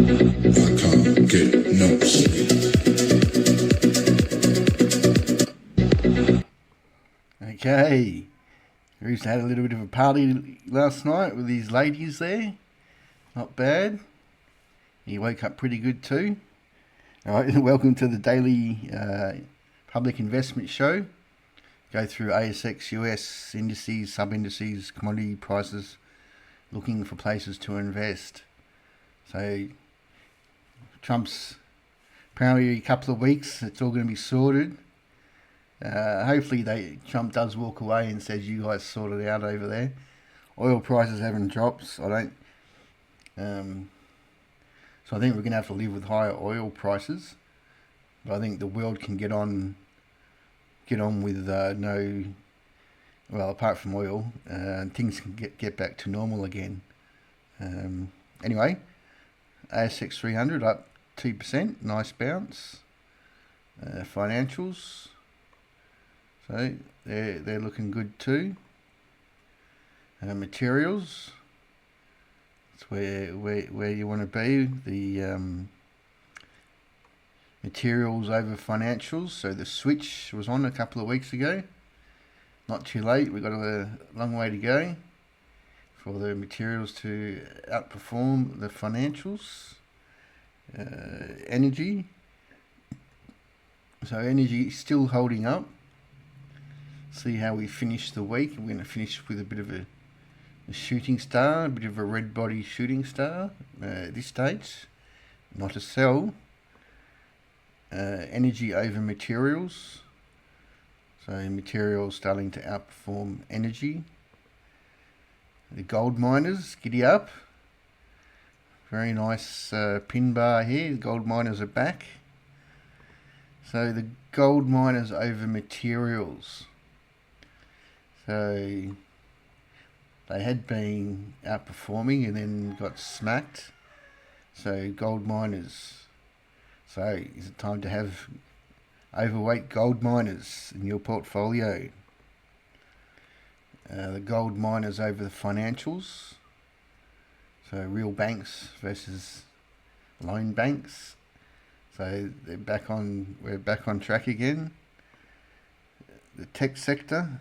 I can't get no sleep. Okay, Rudy had a little bit of a party last night with his ladies there. Not bad. He woke up pretty good too. All right, welcome to the daily public investment show. Go through ASX US indices, sub-indices, commodity prices, looking for places to invest. So Trump's apparently a couple of weeks, it's all going to be sorted. Hopefully Trump does walk away and says you guys sort it out over there. Oil prices haven't dropped. So I think we're going to have to live with higher oil prices. But I think the world can get on with apart from oil, things can get back to normal again. Anyway, ASX 300 up 2%, nice bounce. Financials, so they're looking good too. Materials, that's where you want to be. The materials over financials. So the switch was on a couple of weeks ago. Not too late. We've got a long way to go for the materials to outperform the financials. Energy. So energy is still holding up. See how we finish the week. We're going to finish with a bit of a shooting star, a bit of a red body shooting star at this stage. Not a sell. Energy over materials. So materials starting to outperform energy. The gold miners, giddy up. Very nice pin bar here. The gold miners are back. So the gold miners over materials. So they had been outperforming and then got smacked. So gold miners. So is it time to have overweight gold miners in your portfolio? The gold miners over the financials. So real banks versus loan banks. So we're back on track again. The tech sector.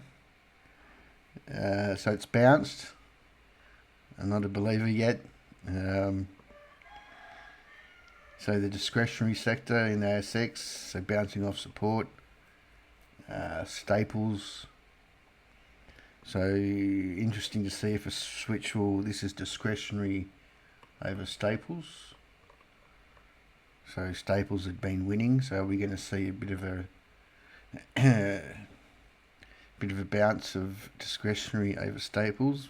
So it's bounced. I'm not a believer yet. So the discretionary sector in the ASX, so bouncing off support. Staples. So interesting to see if a switch will. This is discretionary over staples. So staples had been winning. So we're going to see a bit of a bounce of discretionary over staples.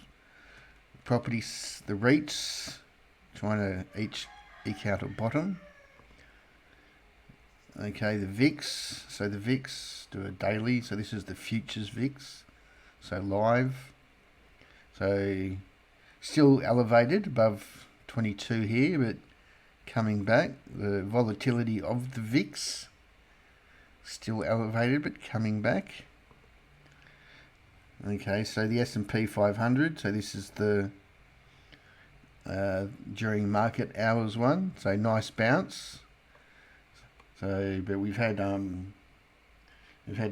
Properties, the REITs, trying to eke out a bottom. Okay, the VIX. So the VIX do a daily. So this is the futures VIX. So live. So still elevated above 22 here, but coming back. The volatility of the VIX still elevated, but coming back. Okay, so the S&P 500. So this is the during market hours one. So nice bounce. So, but we've had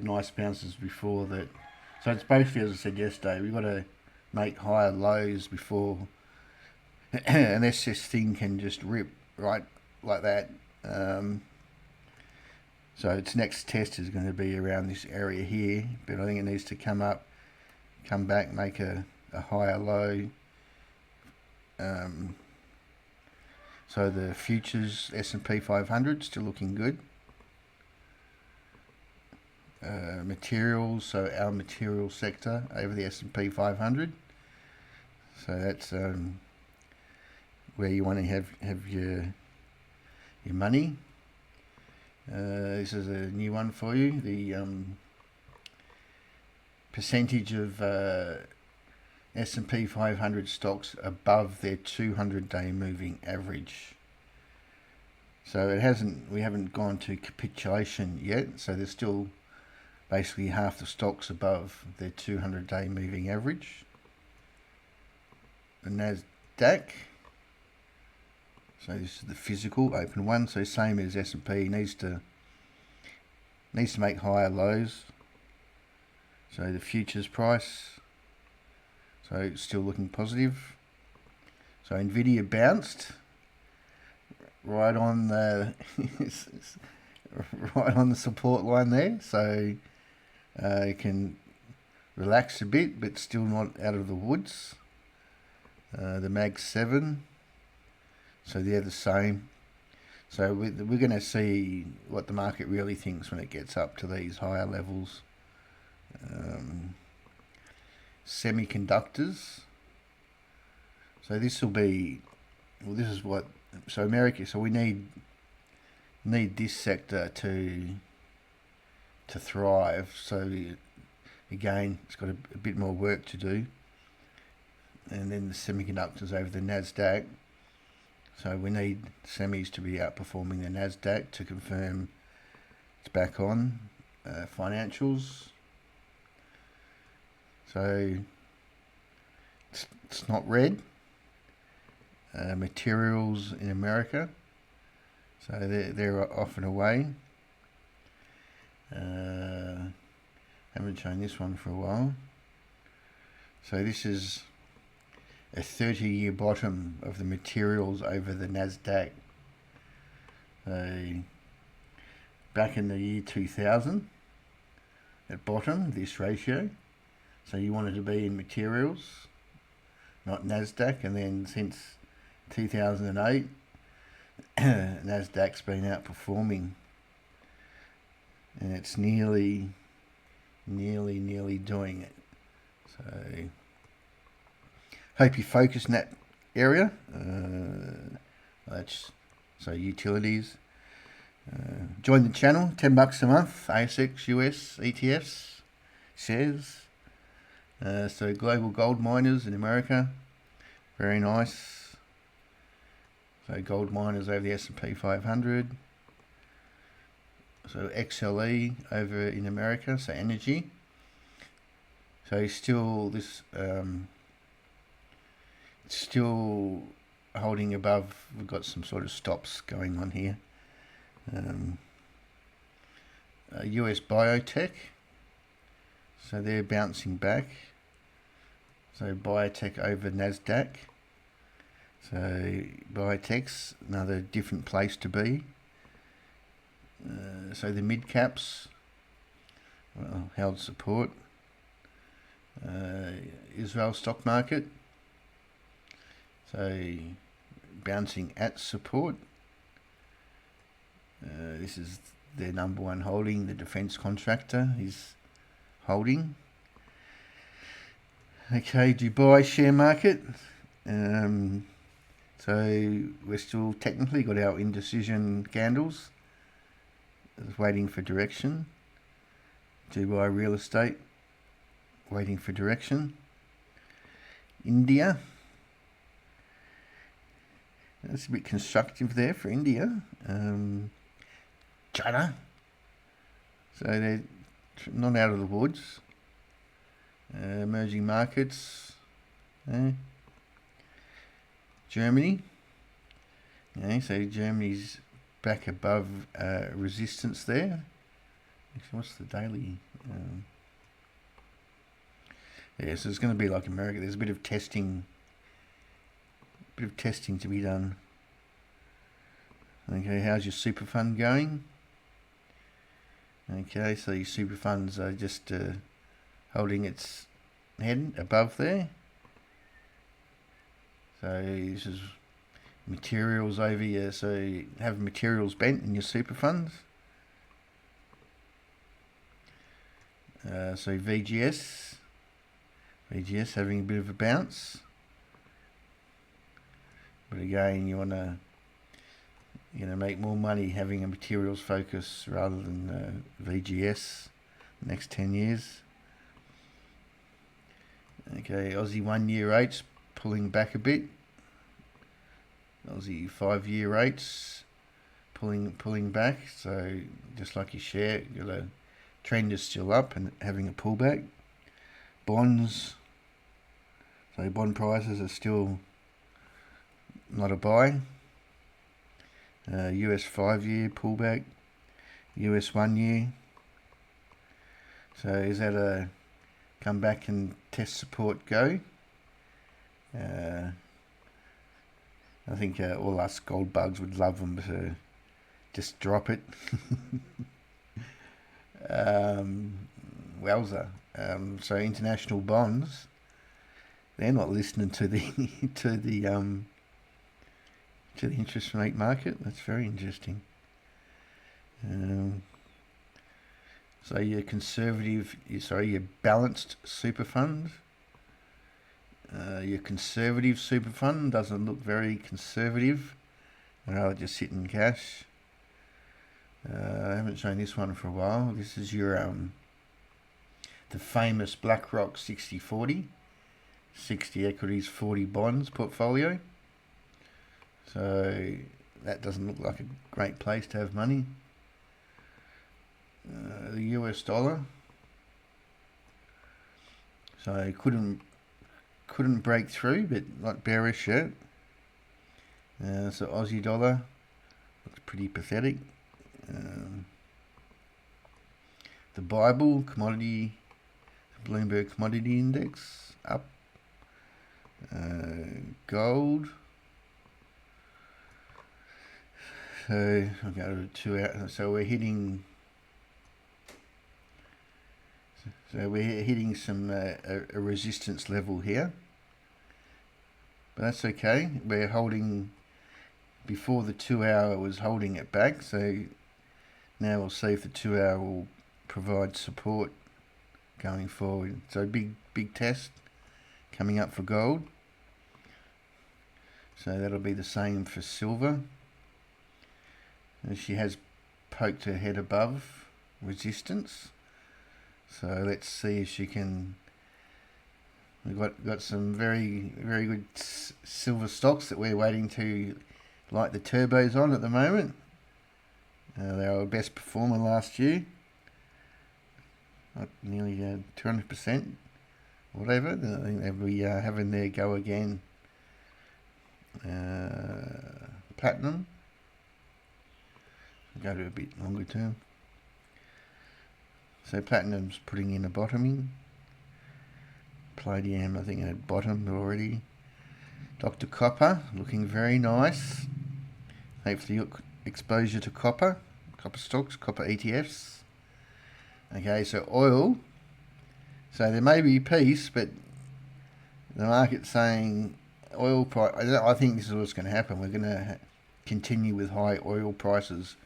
nice bounces before that. So it's basically, as I said yesterday, we've got to make higher lows before an SS thing can just rip right like that. So its next test is going to be around this area here, but I think it needs to come back, make a higher low. So the futures S&P 500 still looking good. Materials, so our material sector over the S&P 500. So that's where you want to have your money. This is a new one for you. The percentage of S&P 500 stocks above their 200-day moving average. So we haven't gone to capitulation yet. So there's still basically half the stocks above their 200-day moving average. The NASDAQ. So this is the physical open one. So same as S&P, needs to make higher lows. So the futures price, so it's still looking positive. So Nvidia bounced right on the right on the support line there. So it can relax a bit, but still not out of the woods. The Mag 7, so they're the same. So we're going to see what the market really thinks when it gets up to these higher levels. Semiconductors. So this will be, well, this is what, so America, so we need this sector to thrive. So again, it's got a bit more work to do. And then the semiconductors over the NASDAQ. So we need semis to be outperforming the NASDAQ to confirm it's back on. Financials. So it's not red. Materials in America. So they're off and away. Haven't shown this one for a while. So this is a 30-year bottom of the materials over the NASDAQ. So back in the year 2000, at bottom, this ratio. So you wanted to be in materials, not NASDAQ, and then since 2008, NASDAQ's been outperforming, and it's nearly doing it. So hope you focus in that area. So utilities. Join the channel, $10 a month. ASX US ETFs shares. So global gold miners in America, very nice. So gold miners over the S&P 500. So XLE over in America, so energy. So still this still holding above. We've got some sort of stops going on here. US biotech. So they're bouncing back. So biotech over NASDAQ. So biotech's another different place to be. So the mid caps, well, held support. Israel stock market. So bouncing at support. This is their number one holding. The defense contractor is holding. Okay, Dubai share market. So we're still technically got our indecision candles. Just waiting for direction. Dubai real estate, waiting for direction. India. That's a bit constructive there for India. China. So they're not out of the woods. Emerging markets. Germany. So Germany's back above resistance there. Actually, what's the daily? So it's going to be like America. There's a bit of testing to be done. Okay, how's your super fund going? Okay, so your super funds are just holding its head above there. So this is materials over here. So you have materials bent in your super funds. So VGS having a bit of a bounce. But again, you want to make more money having a materials focus rather than VGS the next 10 years. Okay, Aussie 1 year rates pulling back a bit. Aussie 5 year rates pulling back. So just like your share, the trend is still up and having a pullback. Bonds. So bond prices are still not a buy. US 5-year pullback, US 1 year. So is that a come back and test support go? I think all us gold bugs would love them to just drop it. Wowza. So international bonds, they're not listening to the to the interest rate market. That's very interesting. So your your balanced super fund. Your conservative super fund doesn't look very conservative. I'd rather just sit in cash. I haven't shown this one for a while. This is your the famous BlackRock 60-40, 60 equities, 40 bonds portfolio. So that doesn't look like a great place to have money. The US dollar. So couldn't break through, but not bearish yet. So Aussie dollar looks pretty pathetic. The Bible commodity, Bloomberg Commodity Index up. Gold. So I'll go to 2 hours. So we're hitting. So we're hitting some a resistance level here, but that's okay. We're holding before the 2 hour was holding it back. So now we'll see if the 2 hour will provide support going forward. So big test coming up for gold. So that'll be the same for silver. And she has poked her head above resistance. So let's see if she can. We've got some very good silver stocks that we're waiting to light the turbos on at the moment. They were our best performer last year, up nearly 200%, whatever. I think they'll be having their go again. Platinum. Go to a bit longer term. So platinum's putting in a bottoming. Palladium, I think, had bottomed already. Dr. Copper, looking very nice. Hopefully exposure to copper stocks, copper ETFs. Okay, so oil. So there may be peace, but the market's saying oil price. I think this is what's going to happen. We're going to continue with high oil prices.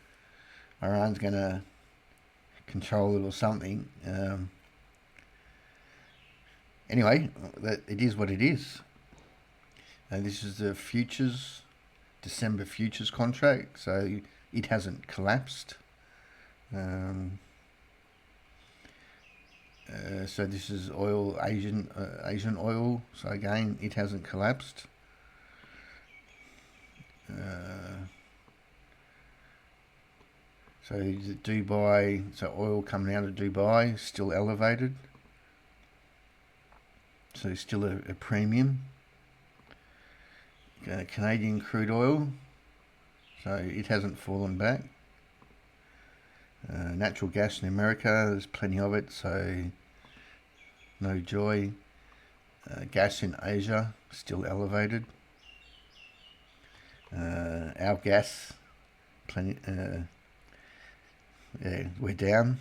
Iran's going to control it or something. Anyway, it is what it is. This is the futures, December futures contract, so it hasn't collapsed. So this is oil, Asian oil. So again, it hasn't collapsed. So Dubai, so oil coming out of Dubai, still elevated. So still a premium. Canadian crude oil, so it hasn't fallen back. Natural gas in America, there's plenty of it, so no joy. Gas in Asia, still elevated. Our gas, plenty. Yeah, we're down.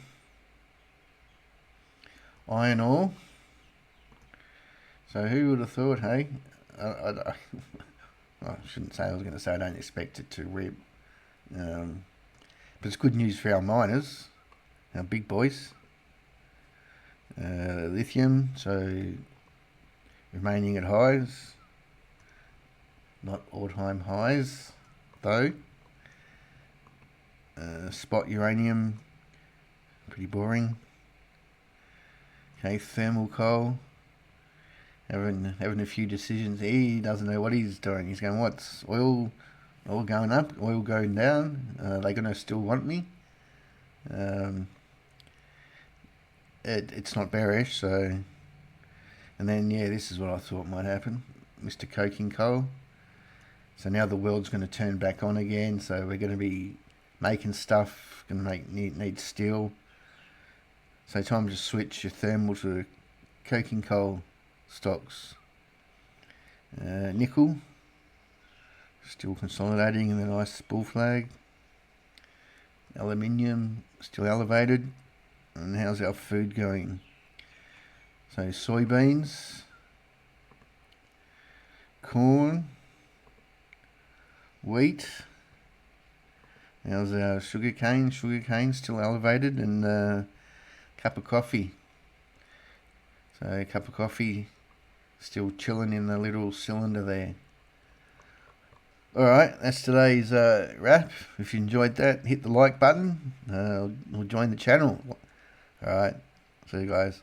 Iron ore. So who would have thought, hey? I shouldn't say. I was going to say I don't expect it to rip. But it's good news for our miners, our big boys. Lithium, so remaining at highs. Not all-time highs, though. Spot uranium, pretty boring. Okay, thermal coal, having a few decisions. He doesn't know what he's doing. He's going, what's oil going up, oil going down? Are they going to still want me? It's not bearish, so. And then, yeah, this is what I thought might happen. Mr. Coking Coal. So now the world's going to turn back on again. So we're going to be making stuff. Going to need steel. So time to switch your thermal to coking coal stocks. Nickel still consolidating in a nice bull flag. Aluminium still elevated. And how's our food going? So soybeans, corn, wheat. How's our sugar cane? Sugar cane still elevated, and cup of coffee. So a cup of coffee still chilling in the little cylinder there. Alright, that's today's wrap. If you enjoyed that, hit the like button or join the channel. Alright, see you guys.